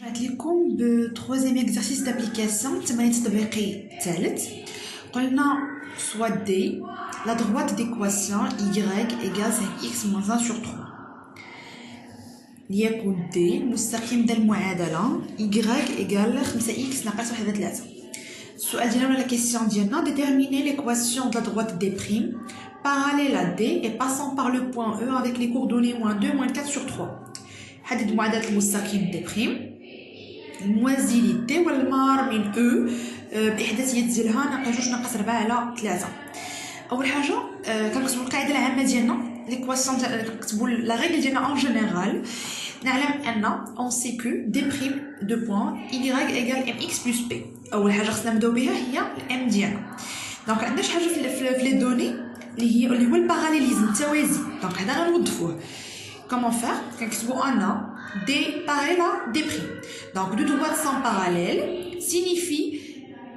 لكم بتروازيام اكزرسيس دابليكاسيون تمرين تطبيقي الثالث. قلنا soit D la droite d'équation y égale 5x moins 1 sur 3 ليكون D المستقيم ديال المعادلة y égale 5x ناقص 1 على 3. السؤال ديالنا ولا لا كيسيون ديالنا déterminer l'équation de la droite D' parallèle à D et passant par le point E avec les coordonnées -2 -4 sur 3. حدد معادلة المستقيم D' الموازي دي والمار من او باحداثيه ديالها ناقص 2 ناقص 4 على 3. اول حاجه كنكتبوا القاعده العامه ديالنا ليكواسيون كنكتبوا لا ريغل ديالنا اون جينيرال. نعلم ان اون سي كو دي بريم دو بوين y ايغال ام اكس بلس بي. اول حاجه خصنا نبداو بها هي الام ديالنا. دونك عندنا شي حاجه في لي دوني اللي هو الباراليليزم التوازي. دونك هنا غنوضحوه. Comment faire? On a des parallèles à des primes. Donc, deux droites sans parallèle signifie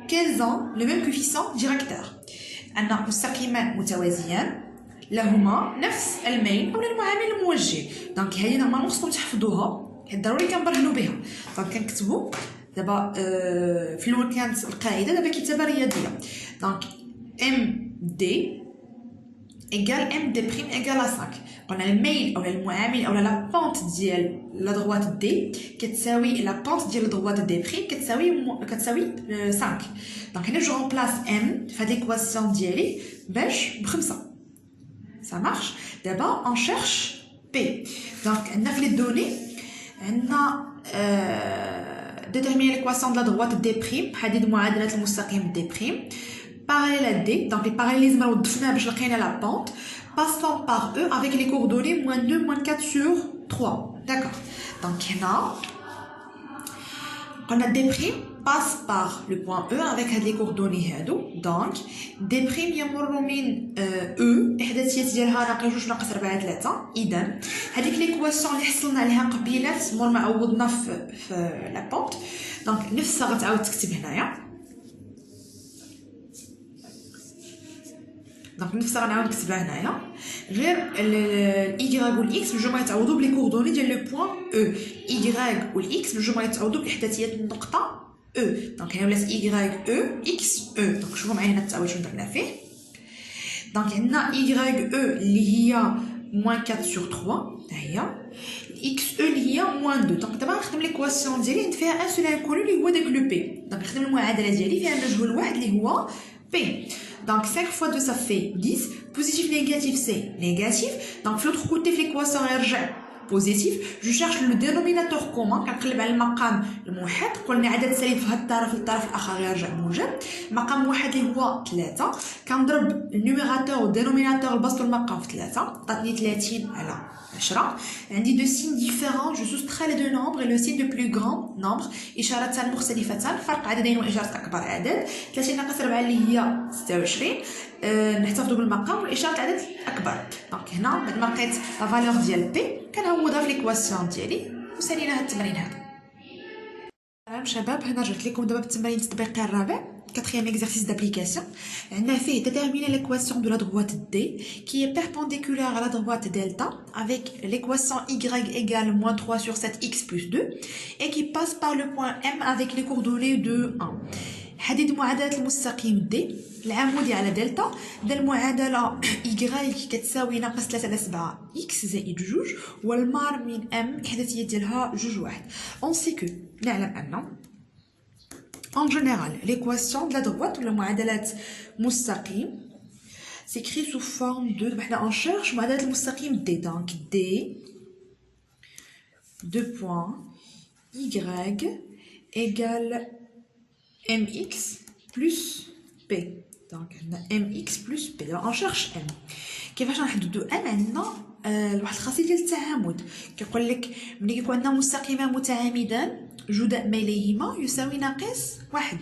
qu'elles ont le même coefficient directeur. On a مستقيمان متوازيان لهما نفس الميل أو المعامل الموجه. Donc, هي نورمالمون خصكم تحفظوها، ضروري كنبرهنوا بها. دونك كنكتبوا دابا في الأول كانت القاعدة، دابا كتابة رياضية. Donc, MD égale MD' égale à 5. قلنا الميل او المعامل او لا بونت ديال لا دروات دي كتساوي لا بونت ديال دروات دي بريم كتساوي 5. دونك هنا جو رومبلاس ام في هاد ليكواسيون ديالي باش ب5. ça marche. دابا اون شيرش بي. دونك عندنا في لي دوني عندنا déterminer l'équation de la droite D'، حدد معادلة المستقيم D'، parallèle à D. Donc les parallélismes وضفناه باش لقينا la pente passant par E avec les coordonnées -2 -4 sur 3. D'accord. Donc هنا قلنا D' passe par le point E avec les coordonnées هادو. Donc D' يمر من E احداثيات ديالها ناقص 2 ناقص 4 على 3. اذا هذيك ليكواسيون اللي حصلنا عليها قبيلات مور ما عوضنا في لا بونت. دونك نفسها غتعاود تكتب هنايا. دونك نفسها غنعاود نكتبها هنايا، غير الاي والاكس بجوج يتعوضوا بلي كوردوني ديال لو بوين او. اي والاكس بجوج يتعوضوا باحداثيات النقطه او. دونك هنا ولات اي او اكس او. دونك شوفوا معايا هنا التعويض شنو درنا فيه. دونك عندنا اي او اللي هي -4 sur 3 ها هي، اكس او اللي هي -2. دونك دابا غنخدم ليكواسيون ديالي عند فيها ان سول انكونو اللي هو داك لو بي. دونك نخدم المعادله ديالي فيها مجهول واحد اللي هو بي. Donc 5 fois 2 ça fait 10. Positif, négatif, c'est négatif. Donc de l'autre côté, l'équation est positif. Je cherche le dénominateur commun. كنقلب على المقام الموحد. قلنا عدد سالب في هذا الطرف الطرف الآخر يرجع موجب. مقام واحد اللي هو 3. كنضرب النيميراتور والدينوميناتور البسط المقام في 3. عطاتني 30 على 10. عندي دو سين ديفيرون. جو سوستراي لي دو نومبر. لو سين دو بلو غران نومبر إشارتان مختلفتان، فرق عددين وإشارة أكبر عدد. 30 ناقص 4 اللي هي 26. نحتفظوا بالمقام والاشاره العدد الاكبر. دونك هنا بعد ما لقيت لا فالور ديال بي كنعوضها في ليكواسيون ديالي وسالينا هاد التمرين هذا. تمام شباب، هنا رجعت لكم دابا بالتمرين التطبيقي الرابع، quatrième exercice d'application. عندنا فيه déterminer l'équation de la droite D qui est perpendiculaire à la droite delta avec l'équation y égale -3 sur 7x plus 2 et qui passe par le point M avec les coordonnées de 1. حدد معادلة المستقيم D العمودي على دلتا. دا المعادلة y كتساوي ناقص 3 على 7 x زائد 2 والمار من m الإحداثية ديالها 2 1. on sait que نعلم أن en général l'équation de la droite ولا معادلات مستقيم s'écrit sous forme de حنا on cherche معادلة المستقيم D. donc D de point y égale mx plus p. donc mx plus p. on cherche m. كيفاش نحددوا m؟ عندنا واحد الخاصيه ديال التعامد. كيقول لك ملي كيكون عندنا مستقيمان متعامدان جداء ميليهما يساوي ناقص 1.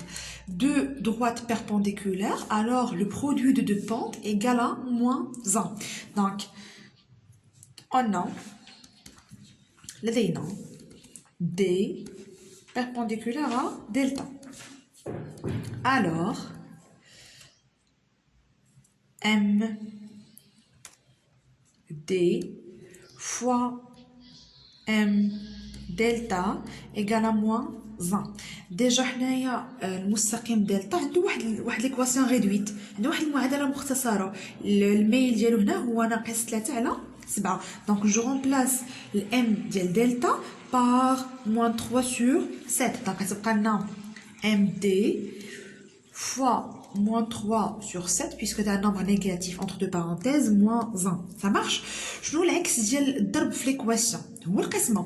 deux droites perpendiculaires alors le produit de deux pentes égale à -1. donc on a لدينا d perpendiculaire à delta. Alors M D fois M دلتا إيكال موان 20. ديجا حنايا المستقيم دلتا عنده واحد ليكواسيون ريدويت، عنده واحد المعادلة مختصرة. الميل ديالو هنا هو ناقص 3 على 7. دونك جو رومبلاس الام ديال دلتا بار موان 3 سور 7. دونك غتبقى لنا ام دي fois moins 3 sur 7 puisque tu as un nombre négatif entre deux parenthèses moins 20. Ça marche? شنو العكس ديال الضرب في l'équation؟ هو القسمة.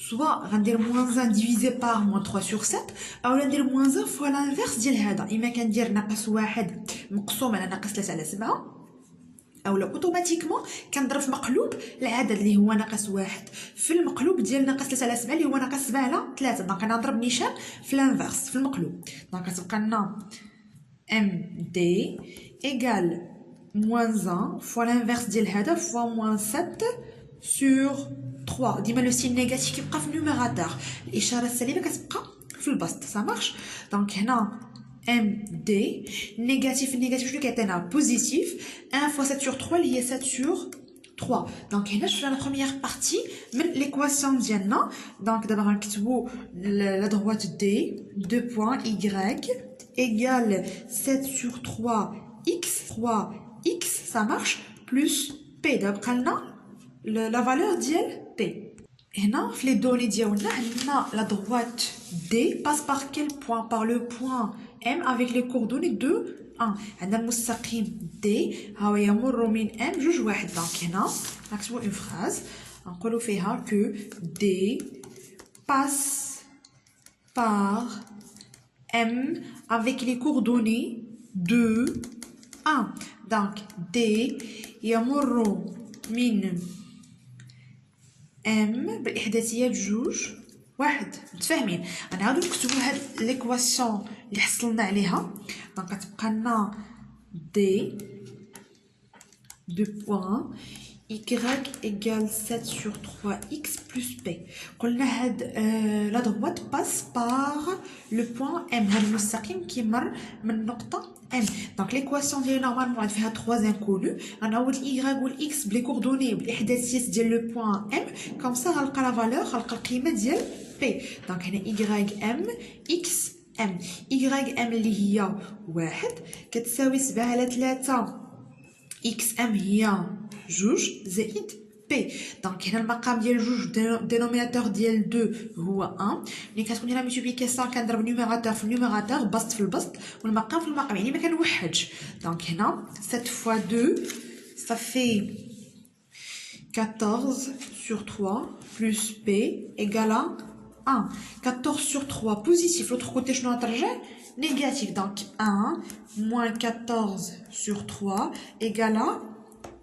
soit غندير moins 1 divisé par moins 3 sur 7 او ندير moins 1 fois l'inverse ديال هذا. اما كندير ناقص 1 مقسوم على ناقص 3 على 7 اولا اوتوماتيكمون كنضرب في مقلوب العدد اللي هو ناقص 1 في المقلوب ديال ناقص 3 على 7 اللي هو ناقص 7 على 3. دونك انا نضرب نيشان في الانفرس في المقلوب. دونك كتبقى لنا ام دي ايكال موان 1 فوا الانفرس ديال هذا فوا موان 7 سور 3. ديما لو سين نيجاتيف كيبقى في النوميراتور، الاشاره السالبه كتبقى في البسط. سا مارش؟ دونك هنا ام دي négatif شنو كيعطينا بوزيتيف 1 fois 7 sur 3 اللي هي 7 sur 3. دونك هنا شفنا لا بروميير بارتي من ليكواسيون ديالنا. دونك دابا غنكتبوا لا droite دي 2 بوين y égale 7 sur 3 x ça marche plus p. دابا بقى لنا لا فالور ديال p. هنا في لي دوني ديالنا عندنا لا droite d passe par quel point? par le point m avec les coordonnées de 1. عندنا المستقيم d هو يمر من m جوج واحد. دونك هنا نكتبو اون فراز نقولو فيها que d passe par m avec les coordonnées de 1. donc d يمر من ام بالاحداثيات جوج واحد. متفاهمين؟ غنعاودو نكتبو هاد ليكواسيون اللي حصلنا عليها. دونك غتبقى لنا دي 2 بوين y égale 7 sur 3x plus p. قلنا هاد لا droite passe par le point m. هاد المستقيم كيمر من نقطة m. دونك ليكواسيون ديالنا نورمالمون عاد فيها 3 انكونو. غنعوض y والاكس بلي كوردوني بالاحداثيات ديال لو بوين m. كوم سا غنلقى لا فالور غنلقى القيمة ديال p. دونك هنا y m x m. y m اللي هي 1 كتساوي 7 على 3 x m هي جوج زائد p. دونك هنا المقام ديال جوج دينوميناتور ديال 2 هو 1. ملي كتكون هنا ملتيبليكاسيون كنضرب نيميراتور في النيميراتور بسط في البسط والمقام في المقام يعني ما كنوحدش. دونك هنا 7 fois 2 ça fait 14 sur 3 plus p égale à 1. 14 sur 3 positif. L'autre côté je n'entrerai négatif. Donc 1 moins 14 sur 3 égale à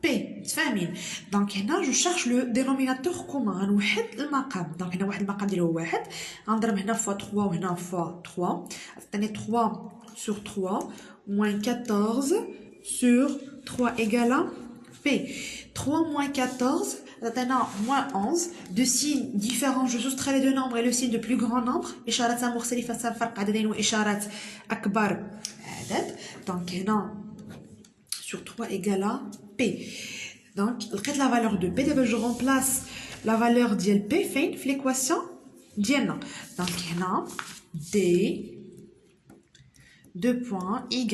P. تفاهمين؟ دونك هنا جو شارش لو دينوميناتور كومون. غنوحد المقام. دونك هنا واحد المقام ديالو واحد غنضرب هنا فوا 3 وهنا فوا 3 عطاني 3 sur 3 moins 14 sur 3 égale à P. 3 moins 14 عطانا moins 11. Deux signes différents, je soustrais les deux nombres et le signe de plus grand nombre. إشارات مختلفة فرق عددين وإشارات أكبر عدد. دونك هنا sur 3 égale à P. Donc, لقيت la valeur de P. دابا je remplace la valeur ديال P فين في l'équation ديالنا. donc هنا D 2 points y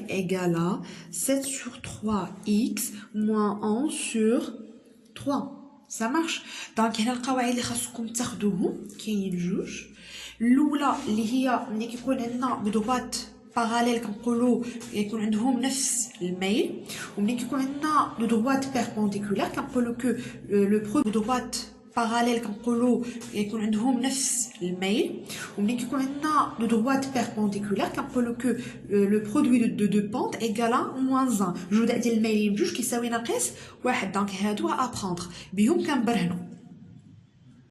égale à 7 sur 3x moins 11 sur 3. ça marche. donc هنا القواعد اللي خاصكم تاخذوهم كاينين جوج. الاولى اللي هي ملي كيكون عندنا بدوات باراليل كنقولوا يكون عندهم نفس الميل، وملي كيكون عندنا دو دوات بيربونديكولار كنقولوا كو لو برو دوات باراليل كنقولوا يكون عندهم نفس الميل، وملي كيكون عندنا دو دوات بيربونديكولار كنقولوا كو لو برودوي دو بونت ايغالا موان 1. الجداء ديال الميلين بجوج كيساوي ناقص واحد. دونك هادو ابروندر بهم كنبرهنوا.